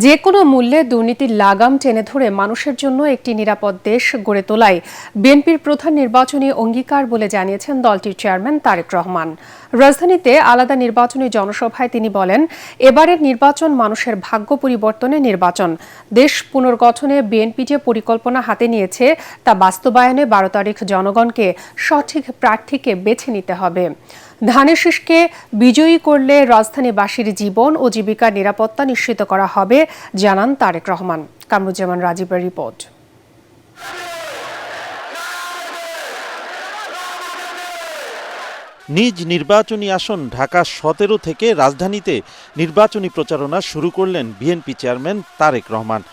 যে কোনো মূল্যে দুর্নীতির লাগাম টেনে ধরে মানুষের জন্য একটি নিরাপদ দেশ গড়ে তোলাই বিএনপির প্রধান নির্বাচনী অঙ্গীকার বলে জানিয়েছেন দলটির চেয়ারম্যান তারেক রহমান। রাজধানীতে আলাদা নির্বাচনী জনসভায় তিনি বলেন, এবারের নির্বাচন মানুষের ভাগ্য পরিবর্তনের নির্বাচন। দেশ পুনর্গঠনে বিএনপি যে পরিকল্পনা হাতে নিয়েছে তা বাস্তবায়নে 12 তারিখ জনগণকে সঠিক প্রার্থীকে বেছে নিতে হবে। ধানের শীষকে বিজয়ী করলে রাজধানীবাসীর জীবন ও জীবিকার নিরাপত্তা নিশ্চিত করা হবে, জানান তারেক রহমান। কামরুজ্জামান রাজীবের রিপোর্ট। নিজ নির্বাচনী আসন ঢাকা 17 থেকে রাজধানীতে নির্বাচনী প্রচারণা শুরু করলেন বিএনপি চেয়ারম্যান তারেক রহমান।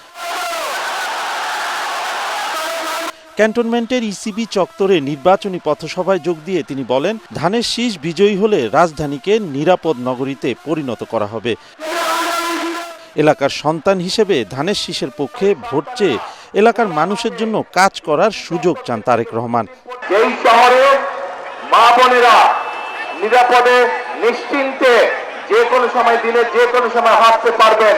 ক্যান্টনমেন্টের ইসিবি চত্বরে নির্বাচনী পথসভায় যোগ দিয়ে তিনি বলেন, ধানের শীষ বিজয়ী হলে রাজধানীকে নিরাপদ নগরীতে পরিণত করা হবে। এলাকার সন্তান হিসেবে ধানের শীষের পক্ষে ভোট চেয়ে এলাকার মানুষের জন্য কাজ করার সুযোগ চান তারেক রহমান। এই শহরে মা বোনেরা নিরাপদে নিশ্চিন্তে যে কোনো সময় দিনে যে কোনো সময় হাঁটতে পারবেন।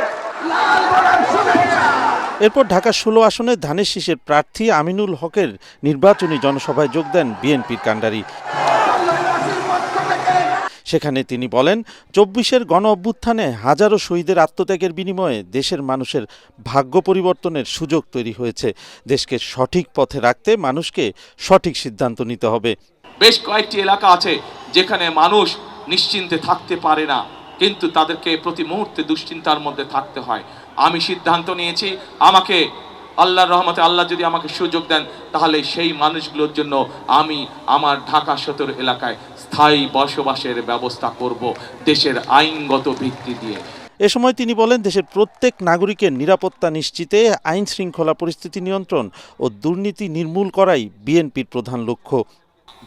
এরপর ঢাকা 16 আসনে ধানের শীষের প্রার্থী আমিনুল হকের নির্বাচনী জনসভায় যোগ দেন বিএনপির কাণ্ডারি। সেখানে তিনি বলেন, 24-এর গণ অভ্যুত্থানে হাজারো শহীদের আত্মত্যাগের বিনিময়ে দেশের মানুষের ভাগ্য পরিবর্তনের সুযোগ তৈরি হয়েছে। দেশকে সঠিক পথে রাখতে মানুষকে সঠিক সিদ্ধান্ত নিতে হবে। বেশ কয়েকটি এলাকা আছে যেখানে মানুষ নিশ্চিন্তে থাকতে পারে না, কিন্তু তাদেরকে প্রতি মুহূর্তে দুশ্চিন্তার মধ্যে থাকতে হয়। আমি সিদ্ধান্ত নিয়েছি, আমাকে আল্লাহর রহমতে আল্লাহ যদি আমাকে সুযোগ দেন, তাহলে সেই মানুষগুলোর জন্য আমি আমার ঢাকা 17 এলাকায় স্থায়ী বসবাসের ব্যবস্থা করব, দেশের আইনগত ভিত্তি দিয়ে। এ সময় তিনি বলেন, দেশের প্রত্যেক নাগরিকের নিরাপত্তা নিশ্চিতে আইন শৃঙ্খলা পরিস্থিতি নিয়ন্ত্রণ ও দুর্নীতি নির্মূল করাই বিএনপির প্রধান লক্ষ্য।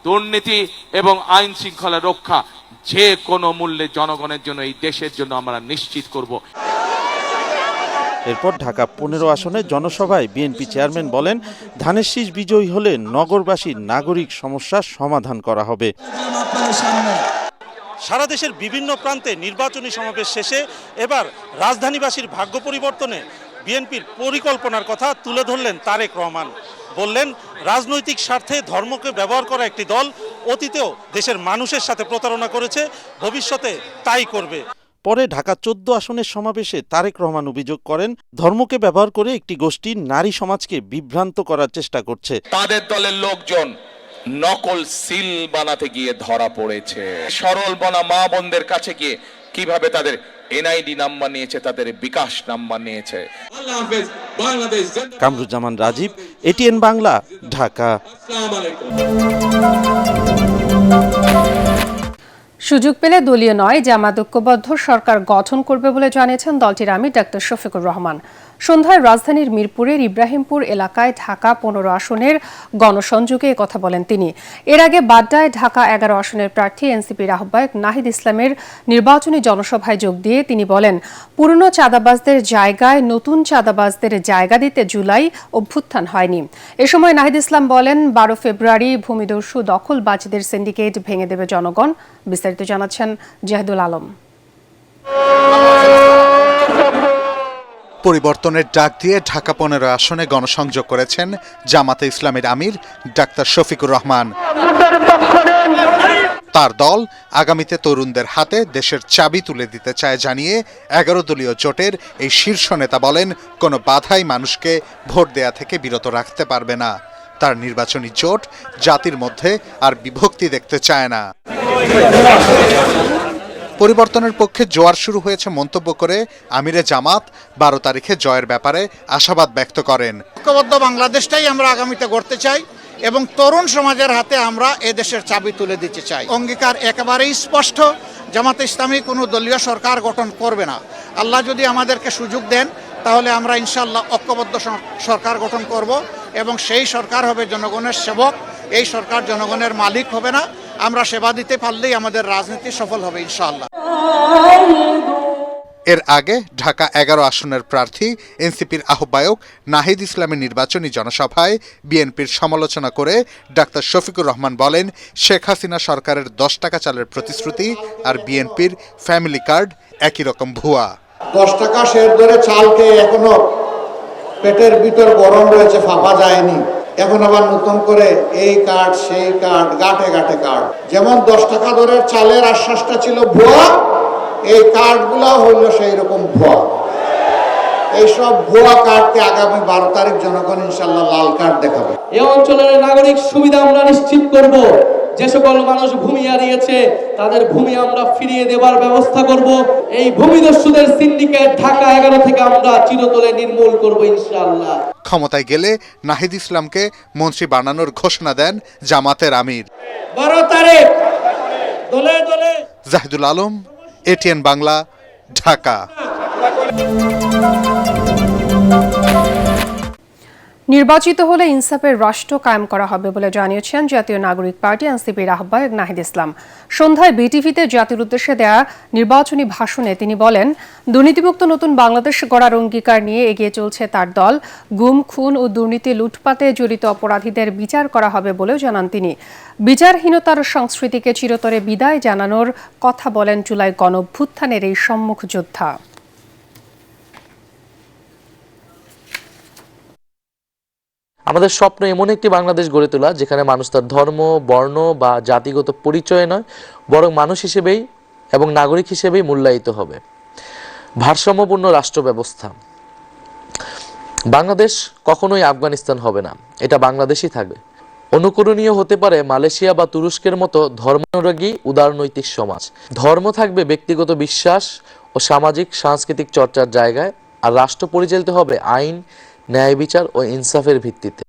দুর্নীতি এবং আইন শৃঙ্খলা রক্ষা যে কোনো মূল্যে জনগণের জন্য, এই দেশের জন্য আমরা নিশ্চিত করব। এরপর ঢাকা 15 আসনে জনসভায় বিএনপি চেয়ারম্যান বলেন, ধানের শীষ বিজয়ী হলে নগরবাসীর নাগরিক সমস্যার সমাধান করা হবে। সারা দেশের বিভিন্ন প্রান্তে নির্বাচনী সমাবেশ শেষে এবার রাজধানীবাসীর ভাগ্য পরিবর্তনে বিএনপির পরিকল্পনার কথা তুলে ধরলেন তারেক রহমান। বললেন, রাজনৈতিক স্বার্থে ধর্মকে ব্যবহার করা একটি দল অতীতেও দেশের মানুষের সাথে প্রতারণা করেছে, ভবিষ্যতে তাই করবে। পরে ঢাকা 14 আসনের সমাবেশে তারেক রহমান অভিযোগ করেন, ধর্মকে ব্যবহার করে একটি গোষ্ঠী নারী সমাজকে বিভ্রান্ত করার চেষ্টা করছে। তাদের দলের লোকজন নকল সিল বানাতে গিয়ে ধরা পড়েছে। সরল বনা মা বোনদের কাছে গিয়ে কিভাবে তাদের এনআইডি নাম্বার নিয়েছে, তাদের বিকাশ নাম্বার নিয়েছে। কামরুজ্জামান রাজীব, এটিএন বাংলা, ঢাকা। সুযোগ পেলে দলীয় নয়, জামাত ঐক্যবদ্ধ সরকার গঠন করবে বলে জানিয়েছেন দলটির আমির ডাক্তার শফিকুর রহমান। সন্ধ্যায় রাজধানীর মিরপুরের ইব্রাহিমপুর এলাকায় ঢাকা 15 আসনের গণসংযোগে কথা বলেন তিনি। এর আগে বাড্ডায় ঢাকা 11 আসনের প্রার্থী এনসিপির আহ্বায়ক নাহিদ ইসলামের নির্বাচনী জনসভায় যোগ দিয়ে তিনি বলেন, পুরনো চাঁদাবাজদের জায়গায় নতুন চাঁদাবাজদের জায়গা দিতে জুলাই অভ্যুত্থান হয়নি। এ সময় নাহিদ ইসলাম বলেন, 12 ফেব্রুয়ারি ভূমিদস্যু দখলবাজদের সিন্ডিকেট ভেঙে দেবে জনগণ। বিস্তারিত জানাচ্ছেন জাহিদুল আলম। পরিবর্তনের ডাক দিয়ে ঢাকা 15 আসনে গণসংযোগ করেছেন জামাতে ইসলামের আমির ডাক্তার শফিকুর রহমান। তার দল আগামীতে তরুণদের হাতে দেশের চাবি তুলে দিতে চায় জানিয়ে 11 দলীয় জোটের এই শীর্ষ নেতা বলেন, কোনো বাধাই মানুষকে ভোট দেয়া থেকে বিরত রাখতে পারবে না। তার নির্বাচনী জোট জাতির মধ্যে আর বিভক্তি দেখতে চায় না। পরিবর্তনের পক্ষে জোয়ার শুরু হয়েছে মন্তব্য করে আমিরে জামাত 12 তারিখে জয়ের ব্যাপারে আশাবাদ ব্যক্ত করেন। ঐক্যবদ্ধ বাংলাদেশটাই আমরা আগামীতে গড়তে চাই এবং তরুণ সমাজের হাতে আমরা এদেশের চাবি তুলে দিতে চাই। অঙ্গীকার একেবারেই স্পষ্ট, জামাতে ইসলামী কোনো দলীয় সরকার গঠন করবে না। আল্লাহ যদি আমাদেরকে সুযোগ দেন, তাহলে আমরা ইনশাআল্লাহ ঐক্যবদ্ধ সরকার গঠন করব এবং সেই সরকার হবে জনগণের সেবক। এই সরকার জনগণের মালিক হবে না। আমরা সেবা দিতে পারলেই আমাদের রাজনীতি সফল হবে ইনশাআল্লাহ। এর আগে ঢাকা 11 আসনের প্রার্থী এনসিপির আহ্বায়ক নাহিদ ইসলামের নির্বাচনী জনসভায় বিএনপির সমালোচনা করে ডাক্তার শফিকুর রহমান বলেন, শেখ হাসিনা সরকারের 10 টাকা চালের প্রতিশ্রুতি আর বিএনপির ফ্যামিলি কার্ড একই রকম ভুয়া। 10 টাকা শের ধরে চালকে এখনো পেটের ভিতর গরম রয়েছে, ফাঁপা যায়নি। এখন আবার নতুন করে এই কার্ড সেই কার্ড, গাঁটে গাঁটে কার্ড। যেমন 10 টাকা দরের চালের আশ্বাসটা ছিল ভুয়া, এই কার্ডগুলো হইল সেই রকম ভুয়া। এইসব ভুয়া কার্ডকে আগামী 12 তারিখ জনগণ ইনশাল্লাহ লাল কার্ড দেখাবে। এই অঞ্চলের নাগরিক সুবিধা আমরা নিশ্চিত করব। যে সকল মানুষ ভূমি হারিয়েছে তাদের ভূমি আমরা ফিরিয়ে দেবার ব্যবস্থা করব। এই ভূমিদস্যুদের সিন্ডিকেট ঢাকা 11 থেকে আমরা চিরতরে নির্মূল করব ইনশাআল্লাহ। ক্ষমতায় গেলে নাহিদ ইসলামকে মন্ত্রী বানানোর ঘোষণা দেন জামাতের আমির। 12 তারিখ দলে দলে। জাহিদুল আলম, এটিএন বাংলা, ঢাকা। নির্বাচিত হলে ইনসাফের রাষ্ট্র কায়েম করা হবে বলে জানিয়েছেন জাতীয় নাগরিক পার্টি এনসিপির আহ্বায়ক নাহিদ ইসলাম। সন্ধ্যায় বিটিভিতে জাতির উদ্দেশ্যে দেয়া নির্বাচনী ভাষণে তিনি বলেন, দুর্নীতিমুক্ত নতুন বাংলাদেশ গড়ার অঙ্গীকার নিয়ে এগিয়ে চলছে তার দল। গুম, খুন ও দুর্নীতি লুটপাতে জড়িত অপরাধীদের বিচার করা হবে বলেও জানান তিনি। বিচারহীনতার সংস্কৃতিকে চিরতরে বিদায় জানানোর কথা বলেন জুলাই গণঅভ্যুত্থানের এই সম্মুখ যোদ্ধা। আমাদের স্বপ্ন এমন একটি বাংলাদেশ গড়ে তোলা যেখানে মানুষ তার ধর্ম, বর্ণ বা জাতিগত পরিচয় নয়, বরং মানুষ হিসেবেই এবং নাগরিক হিসেবেই মূল্যায়িত হবে। ভারসাম্যপূর্ণ রাষ্ট্র ব্যবস্থা। বাংলাদেশ কখনোই আফগানিস্তান হবে না, এটা বাংলাদেশই থাকবে। অনুকরণীয় হতে পারে মালয়েশিয়া বা তুরস্কের মতো ধর্মানুরাগী উদারনৈতিক সমাজ। ধর্ম থাকবে ব্যক্তিগত বিশ্বাস ও সামাজিক সাংস্কৃতিক চর্চার জায়গায়, আর রাষ্ট্র পরিচালিত হবে আইন, ন্যায় বিচার ও ইনসাফের ভিত্তিতে।